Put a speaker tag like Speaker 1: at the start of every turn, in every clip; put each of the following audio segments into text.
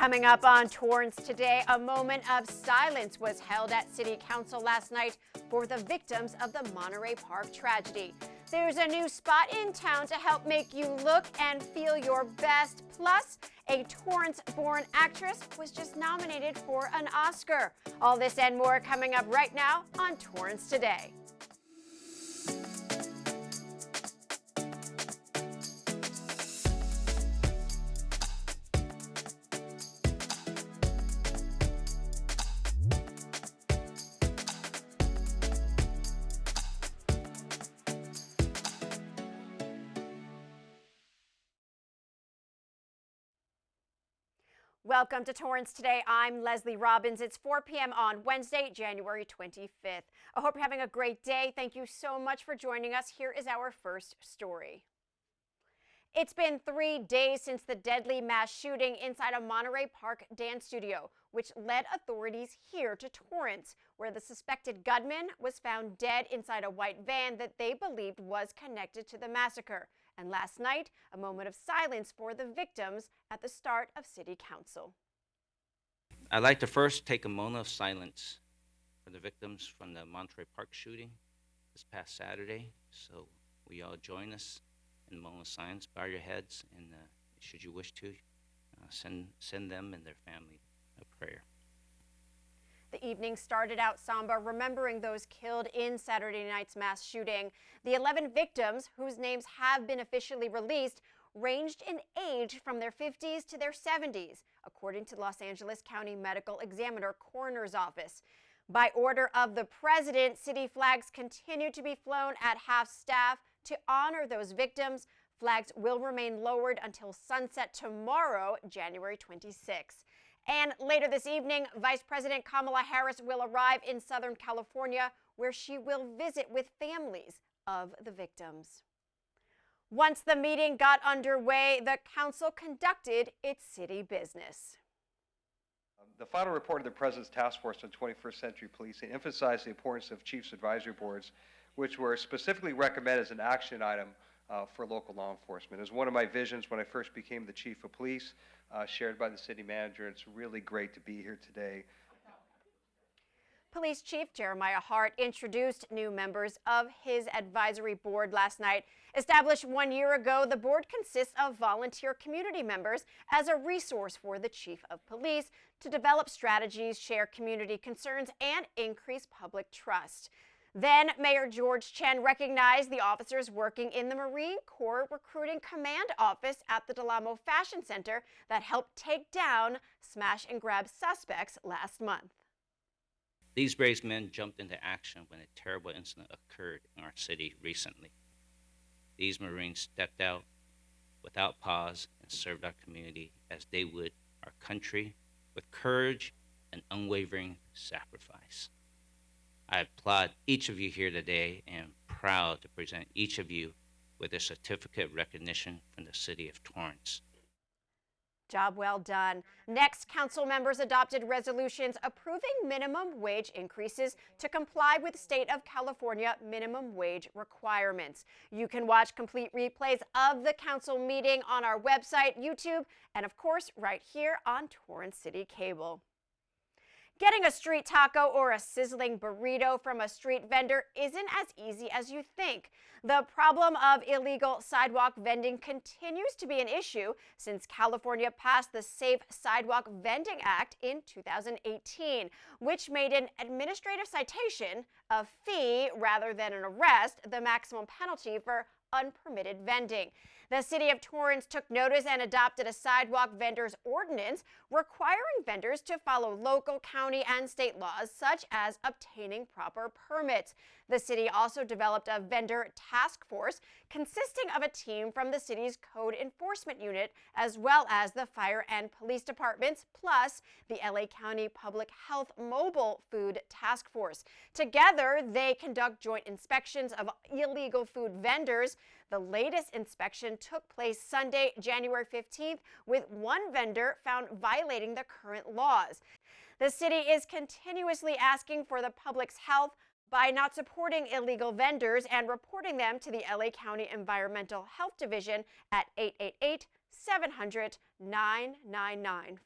Speaker 1: Coming up on Torrance Today, a moment of silence was held at City Council last night for the victims of the Monterey Park tragedy. There's a new spot in town to help make you look and feel your best. Plus, a Torrance-born actress was just nominated for an Oscar. All this and more coming up right now on Torrance Today. Welcome to Torrance Today. I'm Leslie Robbins. It's 4 p.m. on Wednesday, January 25th. I hope you're having a great day. Thank you so much for joining us. Here is our first story. It's been 3 days since the deadly mass shooting inside a Monterey Park dance studio, which led authorities here to Torrance, where the suspected gunman was found dead inside a white van that they believed was connected to the massacre. And last night, a moment of silence for the victims at the start of City Council.
Speaker 2: I'd like to first take a moment of silence for the victims from the Monterey Park shooting this past Saturday. So will you all join us in a moment of silence? Bow your heads, and should you wish to, send them and their family a prayer.
Speaker 1: The evening started out somber, remembering those killed in Saturday night's mass shooting. The 11 victims, whose names have been officially released, ranged in age from their 50s to their 70s, according to Los Angeles County Medical Examiner Coroner's Office. By order of the president, city flags continue to be flown at half-staff to honor those victims. Flags will remain lowered until sunset tomorrow, January 26th. And later this evening, Vice President Kamala Harris will arrive in Southern California, where she will visit with families of the victims. Once the meeting got underway, the council conducted its city business.
Speaker 3: The final report of the President's Task Force on 21st Century Policing emphasized the importance of Chiefs Advisory Boards, which were specifically recommended as an action item for local law enforcement. It was one of my visions when I first became the Chief of Police, shared by the City Manager. It's really great to be here today.
Speaker 1: Police Chief Jeremiah Hart introduced new members of his advisory board last night. Established 1 year ago, the board consists of volunteer community members as a resource for the Chief of Police to develop strategies, share community concerns, and increase public trust. Then Mayor George Chen recognized the officers working in the Marine Corps Recruiting Command Office at the Del Amo Fashion Center that helped take down smash-and-grab suspects last month.
Speaker 2: These brave men jumped into action when a terrible incident occurred in our city recently. These Marines stepped out without pause and served our community as they would our country with courage and unwavering sacrifice. I applaud each of you here today and am proud to present each of you with a certificate of recognition from the City of Torrance.
Speaker 1: Job well done. Next, council members adopted resolutions approving minimum wage increases to comply with state of California minimum wage requirements. You can watch complete replays of the council meeting on our website, YouTube, and of course, right here on Torrance City Cable. Getting a street taco or a sizzling burrito from a street vendor isn't as easy as you think. The problem of illegal sidewalk vending continues to be an issue since California passed the Safe Sidewalk Vending Act in 2018, which made an administrative citation, a fee rather than an arrest, the maximum penalty for unpermitted vending. The City of Torrance took notice and adopted a sidewalk vendors ordinance requiring vendors to follow local, county, and state laws, such as obtaining proper permits. The city also developed a vendor task force consisting of a team from the city's code enforcement unit, as well as the fire and police departments, plus the LA County Public Health Mobile Food Task Force. Together, they conduct joint inspections of illegal food vendors. The latest inspection took place Sunday, January 15th, with one vendor found violating the current laws. The city is continuously asking for the public's health by not supporting illegal vendors and reporting them to the LA County Environmental Health Division at 888-700-9995.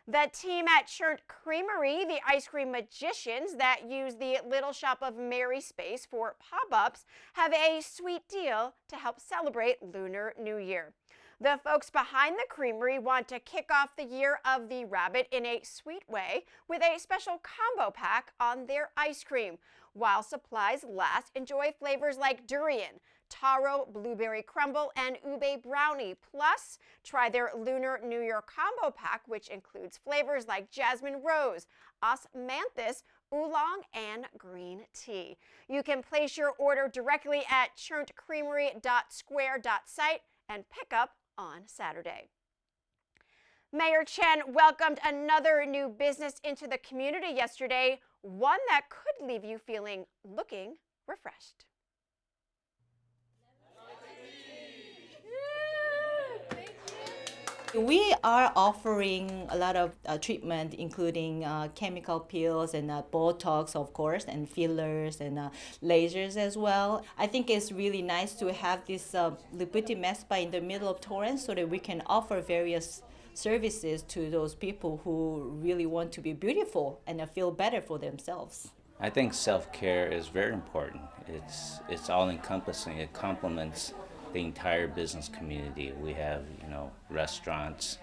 Speaker 1: The team at Churnt Creamery, the ice cream magicians that use the Little Shop of Mary space for pop-ups, have a sweet deal to help celebrate Lunar New Year. The folks behind the creamery want to kick off the year of the rabbit in a sweet way with a special combo pack on their ice cream. While supplies last, enjoy flavors like durian, taro blueberry crumble, and ube brownie. Plus, try their Lunar New Year combo pack, which includes flavors like jasmine rose, osmanthus, oolong, and green tea. You can place your order directly at churntcreamery.square.site and pick up on Saturday. Mayor Chen welcomed another new business into the community yesterday, one that could leave you looking refreshed.
Speaker 4: We are offering a lot of treatment, including chemical peels and Botox, of course, and fillers and lasers as well. I think it's really nice to have this Liberty MEDSPA in the middle of Torrance so that we can offer various services to those people who really want to be beautiful and feel better for themselves.
Speaker 2: I think self-care is very important. It's all-encompassing. It complements the entire business community. We have, restaurants,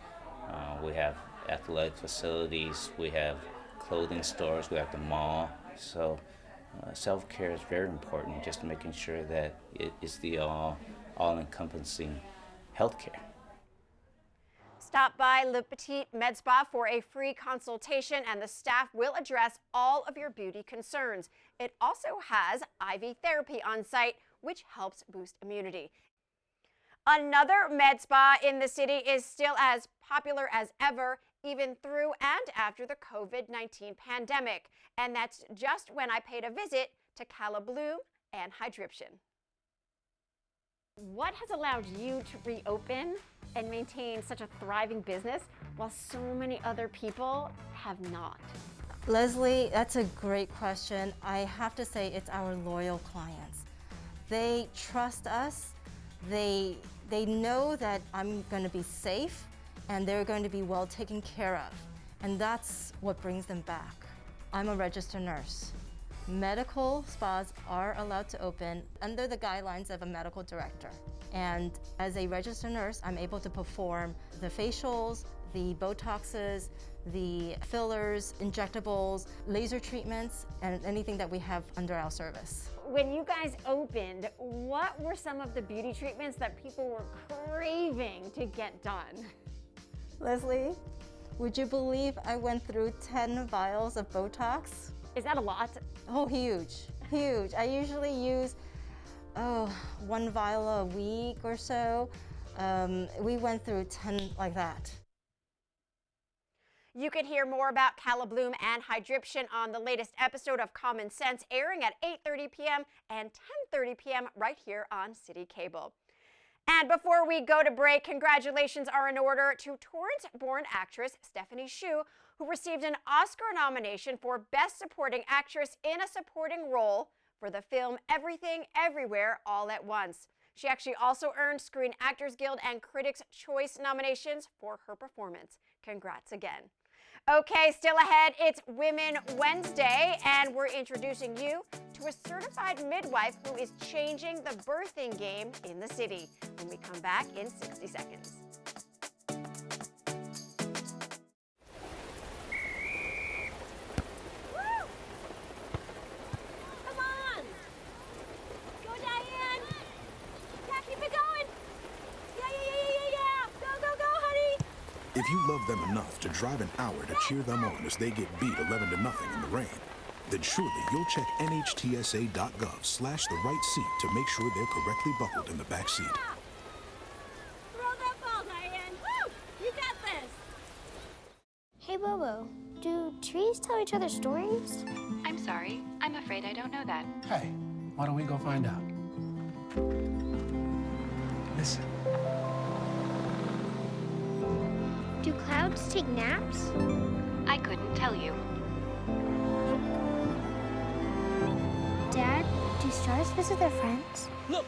Speaker 2: we have athletic facilities, we have clothing stores, we have the mall. So self-care is very important, just making sure that it is the all-encompassing healthcare.
Speaker 1: Stop by Le Petit Med Spa for a free consultation, and the staff will address all of your beauty concerns. It also has IV therapy on site, which helps boost immunity. Another med spa in the city is still as popular as ever, even through and after the COVID-19 pandemic. And that's just when I paid a visit to Cala Bloom and Hydription. What has allowed you to reopen and maintain such a thriving business while so many other people have not?
Speaker 5: Leslie, that's a great question. I have to say it's our loyal clients. They trust us. They know that I'm going to be safe and they're going to be well taken care of. And that's what brings them back. I'm a registered nurse. Medical spas are allowed to open under the guidelines of a medical director. And as a registered nurse, I'm able to perform the facials, the Botoxes, the fillers, injectables, laser treatments, and anything that we have under our service.
Speaker 1: When you guys opened, what were some of the beauty treatments that people were craving to get done?
Speaker 5: Leslie, would you believe I went through 10 vials of Botox?
Speaker 1: Is that a lot?
Speaker 5: Oh, huge, huge. I usually use, one vial a week or so. We went through 10 like that.
Speaker 1: You can hear more about Cala Bloom and Hydription on the latest episode of Common Sense, airing at 8:30 p.m. and 10:30 p.m. right here on City Cable. And before we go to break, congratulations are in order to Torrance-born actress Stephanie Hsu, who received an Oscar nomination for Best Supporting Actress in a Supporting Role for the film Everything, Everywhere, All at Once. She actually also earned Screen Actors Guild and Critics' Choice nominations for her performance. Congrats again. Okay, still ahead, it's Women Wednesday, and we're introducing you to a certified midwife who is changing the birthing game in the city. When we come back in 60 seconds.
Speaker 6: If you love them enough to drive an hour to cheer them on as they get beat 11-0 in the rain, then surely you'll check NHTSA.gov/the-right-seat to make sure they're correctly buckled in the back seat.
Speaker 7: Throw that ball, Diane! Woo! You got this!
Speaker 8: Hey, Bobo, do trees tell each other stories?
Speaker 9: I'm sorry. I'm afraid I don't know that.
Speaker 10: Hey, why don't we go find out? Listen.
Speaker 8: Do clouds take naps?
Speaker 9: I couldn't tell you.
Speaker 8: Dad, do stars visit their friends?
Speaker 10: Look!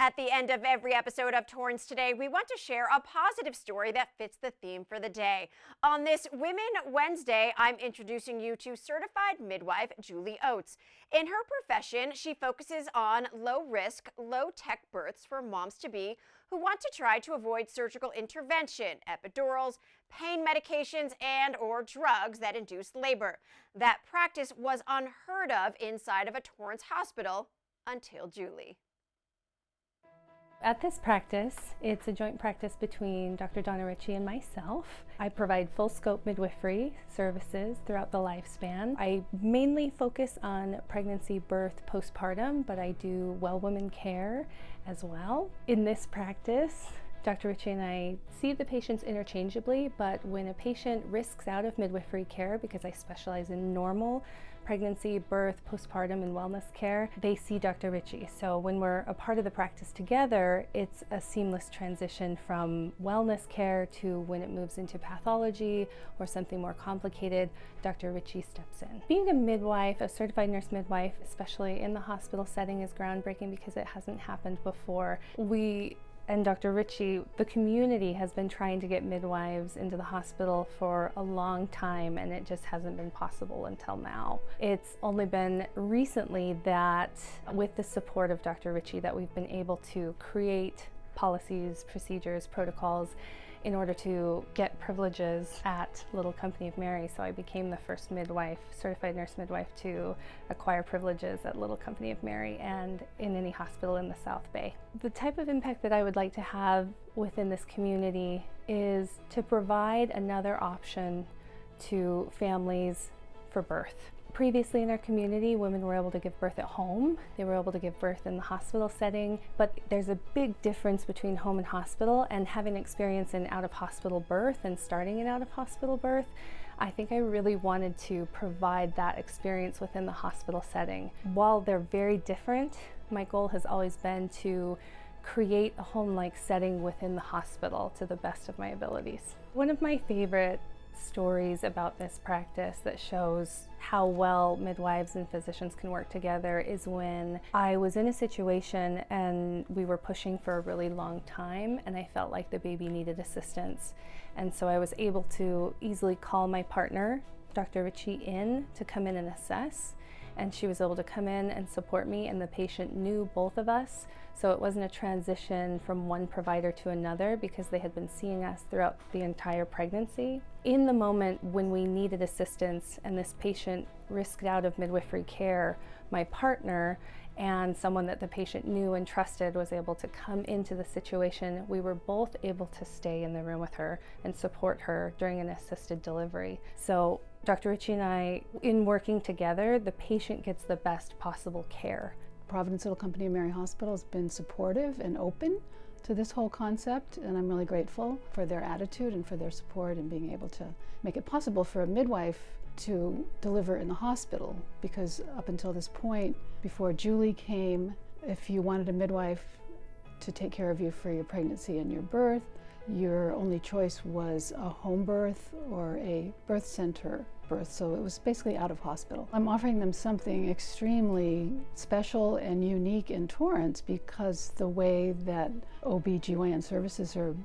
Speaker 1: At the end of every episode of Torrance Today, we want to share a positive story that fits the theme for the day. On this Women Wednesday, I'm introducing you to certified midwife Julie Oates. In her profession, she focuses on low-risk, low-tech births for moms-to-be who want to try to avoid surgical intervention, epidurals, pain medications, and/or drugs that induce labor. That practice was unheard of inside of a Torrance hospital until Julie.
Speaker 11: At this practice, it's a joint practice between Dr. Donna Ritchie and myself. I provide full scope midwifery services throughout the lifespan. I mainly focus on pregnancy, birth, postpartum, but I do well women care as well. In this practice, Dr. Ritchie and I see the patients interchangeably, but when a patient risks out of midwifery care, because I specialize in normal pregnancy, birth, postpartum, and wellness care, they see Dr. Ritchie. So when we're a part of the practice together, it's a seamless transition from wellness care to when it moves into pathology or something more complicated, Dr. Ritchie steps in. Being a midwife, a certified nurse midwife, especially in the hospital setting, is groundbreaking because it hasn't happened before. We and Dr. Ritchie, the community has been trying to get midwives into the hospital for a long time, and it just hasn't been possible until now. It's only been recently that, with the support of Dr. Ritchie, that we've been able to create policies, procedures, protocols in order to get privileges at Little Company of Mary. So I became the first midwife, certified nurse midwife, to acquire privileges at Little Company of Mary and in any hospital in the South Bay. The type of impact that I would like to have within this community is to provide another option to families for birth. Previously in our community, women were able to give birth at home. They were able to give birth in the hospital setting, but there's a big difference between home and hospital, and having experience in out-of-hospital birth and starting an out-of-hospital birth, I think I really wanted to provide that experience within the hospital setting. While they're very different, my goal has always been to create a home-like setting within the hospital to the best of my abilities. One of my favorite stories about this practice that shows how well midwives and physicians can work together is when I was in a situation and we were pushing for a really long time and I felt like the baby needed assistance. And so I was able to easily call my partner, Dr. Ritchie, in to come in and assess. And she was able to come in and support me, and the patient knew both of us. So it wasn't a transition from one provider to another because they had been seeing us throughout the entire pregnancy. In the moment when we needed assistance and this patient risked out of midwifery care, my partner and someone that the patient knew and trusted was able to come into the situation. We were both able to stay in the room with her and support her during an assisted delivery. So Dr. Ritchie and I, in working together, the patient gets the best possible care.
Speaker 12: Providence Little Company of Mary Hospital has been supportive and open to this whole concept, and I'm really grateful for their attitude and for their support and being able to make it possible for a midwife to deliver in the hospital, because up until this point, before Julie came, if you wanted a midwife to take care of you for your pregnancy and your birth, your only choice was a home birth or a birth center birth, so it was basically out of hospital. I'm offering them something extremely special and unique in Torrance because the way that OB/GYN services are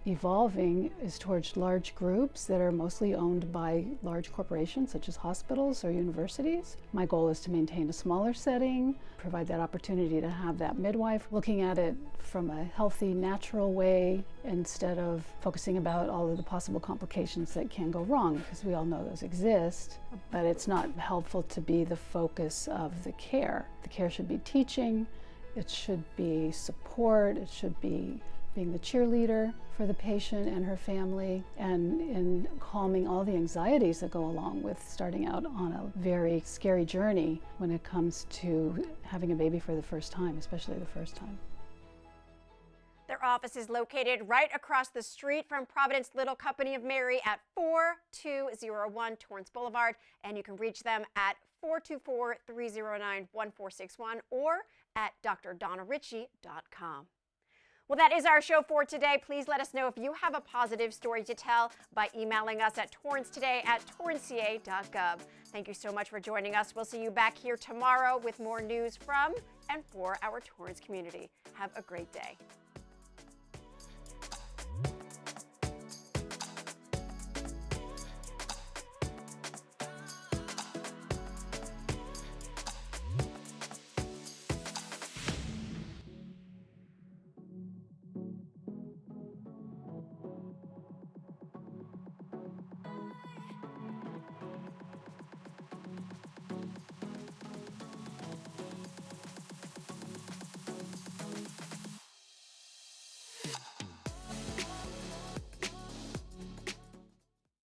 Speaker 12: evolving is towards large groups that are mostly owned by large corporations such as hospitals or universities. My goal is to maintain a smaller setting, provide that opportunity to have that midwife looking at it from a healthy, natural way instead of focusing about all of the possible complications that can go wrong, because we all know those exist, but it's not helpful to be the focus of the care. The care should be teaching, it should be support, it should be being the cheerleader for the patient and her family, and in calming all the anxieties that go along with starting out on a very scary journey when it comes to having a baby for the first time, especially the first time.
Speaker 1: Their office is located right across the street from Providence Little Company of Mary at 4201 Torrance Boulevard, and you can reach them at 424-309-1461 or at drdonnaritchie.com. Well, that is our show for today. Please let us know if you have a positive story to tell by emailing us at torrancetoday@torranceca.gov. Thank you so much for joining us. We'll see you back here tomorrow with more news from and for our Torrance community. Have a great day.